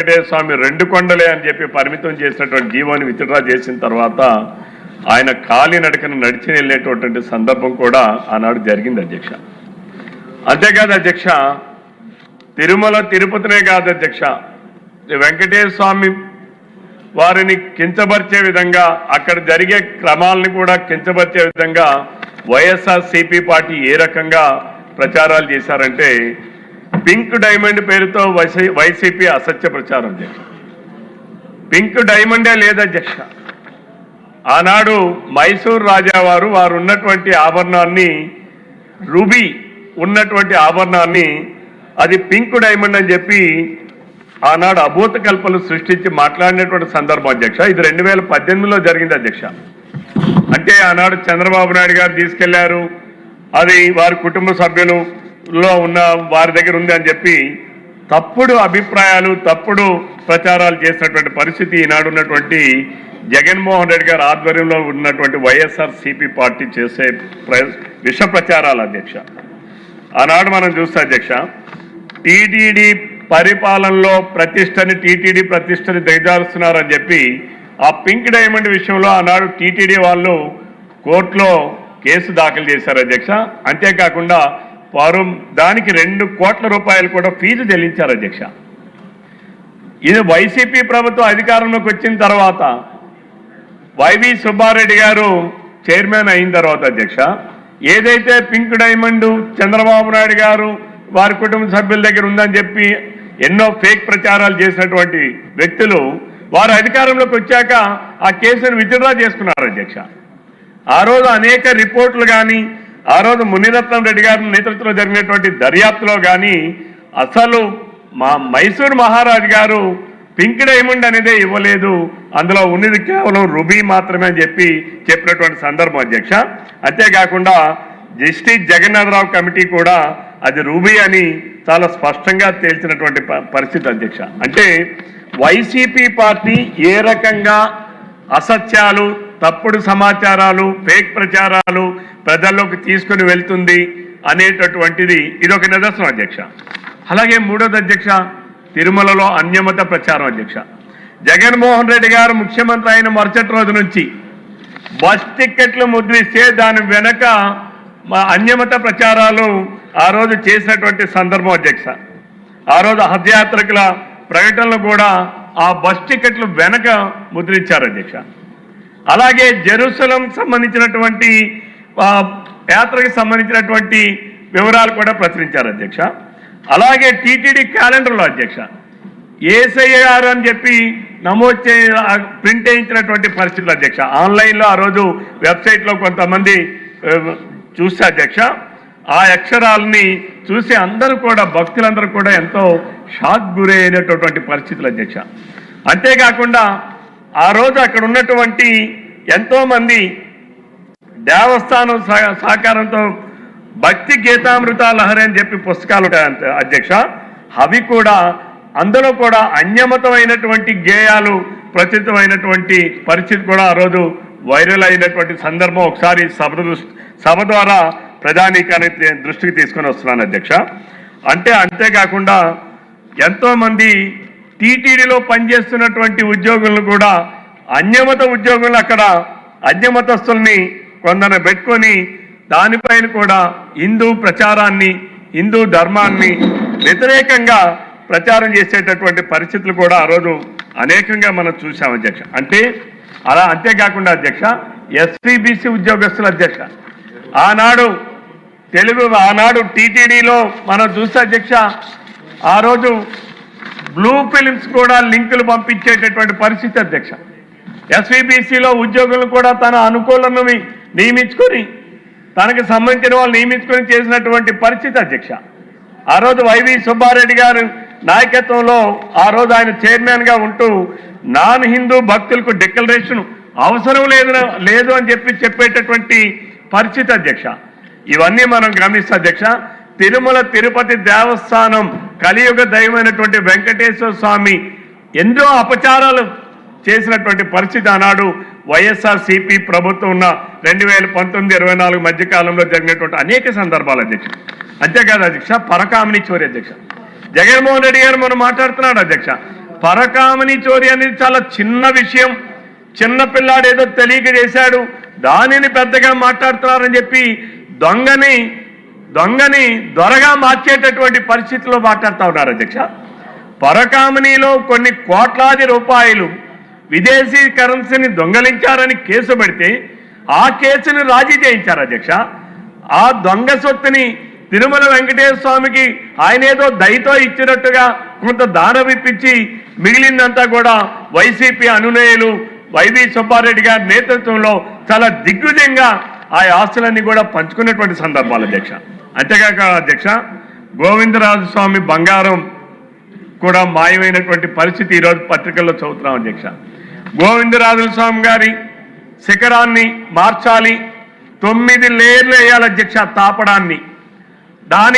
వెంకటేశ్వర స్వామి రెండు కొండలే అని చెప్పి పరిమితం చేసినటువంటి జీవోని విత్డ్రా చేసిన తర్వాత ఆయన కాలినడకను నడిచి వెళ్ళేటటువంటి సందర్భం కూడా ఆనాడు జరిగింది అధ్యక్ష. అంతేకాదు అధ్యక్ష, తిరుమల తిరుపతినే కాదు అధ్యక్ష, వెంకటేశ్వర స్వామి వారిని కించపరిచే విధంగా అక్కడ జరిగే క్రమాలని కూడా కించపరిచే విధంగా వైఎస్ఆర్సీపీ పార్టీ ఏ రకంగా ప్రచారాలు చేశారంటే పింక్ డైమండ్ పేరుతో వైసీపీ అసత్య ప్రచారం చేశారు. పింక్ డైమండే లేదు అధ్యక్ష. ఆనాడు మైసూర్ రాజా వారు ఉన్నటువంటి ఆభరణాన్ని, రూబీ ఉన్నటువంటి ఆభరణాన్ని అది పింక్ డైమండ్ అని చెప్పి ఆనాడు అభూత కల్పనలు సృష్టించి మాట్లాడినటువంటి సందర్భం అధ్యక్ష. ఇది 2018లో జరిగింది అధ్యక్ష. అంటే ఆనాడు చంద్రబాబు నాయుడు గారు తీసుకెళ్లారు, అది వారి కుటుంబ సభ్యులలో ఉన్న వారి దగ్గర ఉంది అని చెప్పి తప్పుడు అభిప్రాయాలు, తప్పుడు ప్రచారాలు చేసినటువంటి పరిస్థితి ఈనాడు ఉన్నటువంటి జగన్మోహన్ రెడ్డి గారి ఆధ్వర్యంలో ఉన్నటువంటి వైఎస్ఆర్సీపీ పార్టీ చేసే విష ప్రచారాలు అధ్యక్ష. ఆనాడు మనం చూస్తే అధ్యక్ష, టీటీడీ పరిపాలనలో టీటీడీ ప్రతిష్టని దిగజారుస్తున్నారని చెప్పి ఆ పింక్ డైమండ్ విషయంలో ఆనాడు టీటీడీ వాళ్ళు కోర్టులో కేసు దాఖలు చేశారు అధ్యక్ష. అంతేకాకుండా వారు దానికి 2 కోట్ల రూపాయలు కూడా ఫీజు చెల్లించారు అధ్యక్ష. ఇది వైసీపీ ప్రభుత్వం అధికారంలోకి వచ్చిన తర్వాత వైవి సుబ్బారెడ్డి గారు చైర్మన్ అయిన తర్వాత అధ్యక్ష, ఏదైతే పింక్ డైమండ్ చంద్రబాబు నాయుడు గారు వారి కుటుంబ సభ్యుల దగ్గర ఉందని చెప్పి ఎన్నో ఫేక్ ప్రచారాలు చేసినటువంటి వ్యక్తులు వారు అధికారంలోకి వచ్చాక ఆ కేసును విత్డ్రా చేసుకున్నారు అధ్యక్ష. ఆ రోజు అనేక రిపోర్టులు కానీ, ఆ రోజు మునిరత్నం రెడ్డి గారి నేతృత్వంలో జరిగినటువంటి దర్యాప్తులో కానీ అసలు మైసూర్ మహారాజు గారు పింక్ డైమండ్ అనేదే ఇవ్వలేదు, అందులో ఉన్నది కేవలం రూబీ మాత్రమే అని చెప్పినటువంటి సందర్భం అధ్యక్ష. అంతేకాకుండా జస్టిస్ జగన్నాథరావు కమిటీ కూడా అది రూబీ అని చాలా స్పష్టంగా తేల్చినటువంటి పరిస్థితి అధ్యక్ష. అంటే వైసీపీ పార్టీ ఏ రకంగా అసత్యాలు, తప్పుడు సమాచారాలు, ఫేక్ ప్రచారాలు ప్రజల్లోకి తీసుకుని వెళ్తుంది అనేటటువంటిది ఇదొక నిదర్శనం అధ్యక్ష. అలాగే మూడోది అధ్యక్ష, తిరుమలలో అన్యమత ప్రచారం అధ్యక్ష. జగన్మోహన్ రెడ్డి గారు ముఖ్యమంత్రి అయిన మరుసటి రోజు నుంచి బస్ టిక్కెట్లు ముద్రిస్తే దాని వెనక అన్యమత ప్రచారాలు ఆ రోజు చేసినటువంటి సందర్భం అధ్యక్ష. ఆ రోజు హజ్యాత్రికుల ప్రకటనలు కూడా ఆ బస్ టికెట్లు వెనక ముద్రించారు అధ్యక్ష. అలాగే జెరూసలం సంబంధించినటువంటి యాత్రకు సంబంధించినటువంటి వివరాలు కూడా ప్రచురించారు అధ్యక్ష. అలాగే టీటీడీ క్యాలెండర్లో అధ్యక్ష ఏసఐఆర్ అని చెప్పి నమోదు ప్రింట్ చేయించినటువంటి పరిస్థితులు అధ్యక్ష. ఆన్లైన్లో ఆ రోజు వెబ్సైట్లో కొంతమంది చూస్తే అధ్యక్ష, ఆ అక్షరాలని చూసి అందరూ కూడా, భక్తులందరూ కూడా ఎంతో షాక్ గురైనటువంటి పరిస్థితులు అధ్యక్ష. అంతేకాకుండా ఆ రోజు అక్కడ ఉన్నటువంటి ఎంతోమంది దేవస్థానం సహకారంతో భక్తి గీతామృత లహరి అని చెప్పి పుస్తకాలు ఉంటాయి అధ్యక్ష. అవి కూడా, అందులో కూడా అన్యమతమైనటువంటి గేయాలు ప్రచురితమైనటువంటి పరిస్థితి కూడా ఆ రోజు వైరల్ అయినటువంటి సందర్భం ఒకసారి సభ ద్వారా ప్రధానికానికి దృష్టికి తీసుకొని వస్తున్నాను అధ్యక్ష. అంతేకాకుండా ఎంతోమంది టీటీడీలో పనిచేస్తున్నటువంటి ఉద్యోగులను కూడా అన్యమత ఉద్యోగులు అక్కడ అన్యమతస్తుల్ని కొందరు పెట్టుకొని దానిపైన కూడా హిందూ ప్రచారాన్ని, హిందూ ధర్మాన్ని వ్యతిరేకంగా ప్రచారం చేసేటటువంటి పరిస్థితులు కూడా ఆ రోజు అనేకంగా మనం చూసాం అధ్యక్ష. అంతేకాకుండా అధ్యక్ష, ఎస్సీబీసీ ఉద్యోగస్తుల అధ్యక్ష, ఆనాడు టీటీడీలో మనం చూస్తే అధ్యక్ష, ఆ రోజు బ్లూ ఫిలిమ్స్ కూడా లింకులు పంపించేటటువంటి పరిస్థితి అధ్యక్ష. ఎస్వీబీసీలో ఉద్యోగులు కూడా తన అనుకూలను నియమించుకొని, తనకు సంబంధించిన వాళ్ళు నియమించుకొని చేసినటువంటి పరిస్థితి అధ్యక్ష. ఆ రోజు వైవి సుబ్బారెడ్డి గారు నాయకత్వంలో ఆ రోజు ఆయన చైర్మన్గా ఉంటూ నాన్ హిందూ భక్తులకు డిక్లరేషన్ అవసరం లేదు అని చెప్పేటటువంటి పరిస్థితి అధ్యక్ష. ఇవన్నీ మనం గమనిస్తే అధ్యక్ష, తిరుమల తిరుపతి దేవస్థానం కలియుగ దైవమైనటువంటి వెంకటేశ్వర స్వామి ఎన్నో అపచారాలు చేసినటువంటి పరిస్థితి ఆనాడు వైఎస్ఆర్సీపీ ప్రభుత్వం ఉన్న 2019-24 మధ్యకాలంలో జరిగినటువంటి అనేక సందర్భాలు అధ్యక్ష. అంతేకాదు అధ్యక్ష, పరకామని చోరీ అధ్యక్ష. జగన్మోహన్ రెడ్డి గారు మనం మాట్లాడుతున్నాడు అధ్యక్ష, పరకామణి చోరీ అనేది చాలా చిన్న విషయం, చిన్న పిల్లాడు ఏదో తెలియక చేశాడు, దానిని పెద్దగా మాట్లాడుతున్నారని చెప్పి దొంగని దొరగా మార్చేటటువంటి పరిస్థితిలో మాట్లాడుతూ ఉన్నారు అధ్యక్ష. పరకామణిలో కొన్ని కోట్లాది రూపాయలు విదేశీ కరెన్సీని దొంగలించారని కేసు పెడితే ఆ కేసుని రాజీ చేయించారు అధ్యక్ష. ఆ దొంగ సొత్తుని తిరుమల వెంకటేశ్వర స్వామికి ఆయన ఏదో దయతో ఇచ్చినట్టుగా కొంత దానం ఇప్పించి మిగిలిందంతా కూడా వైసీపీ అనునయులు వైవి సుబ్బారెడ్డి గారి నేతృత్వంలో చాలా దిగ్విజయంగా ఆ ఆస్తులన్నీ కూడా పంచుకున్నటువంటి సందర్భాలు అధ్యక్ష. అంతేకాక అధ్యక్ష, గోవిందరాజు స్వామి బంగారం కూడా మాయమైనటువంటి పరిస్థితి ఈరోజు పత్రికల్లో చదువుతున్నాం అధ్యక్ష. గోవిందరాజు స్వామి గారి శిఖరాన్ని మార్చాలి, 9 లేయర్లు వేయాలి అధ్యక్ష తాపడాన్ని. దాని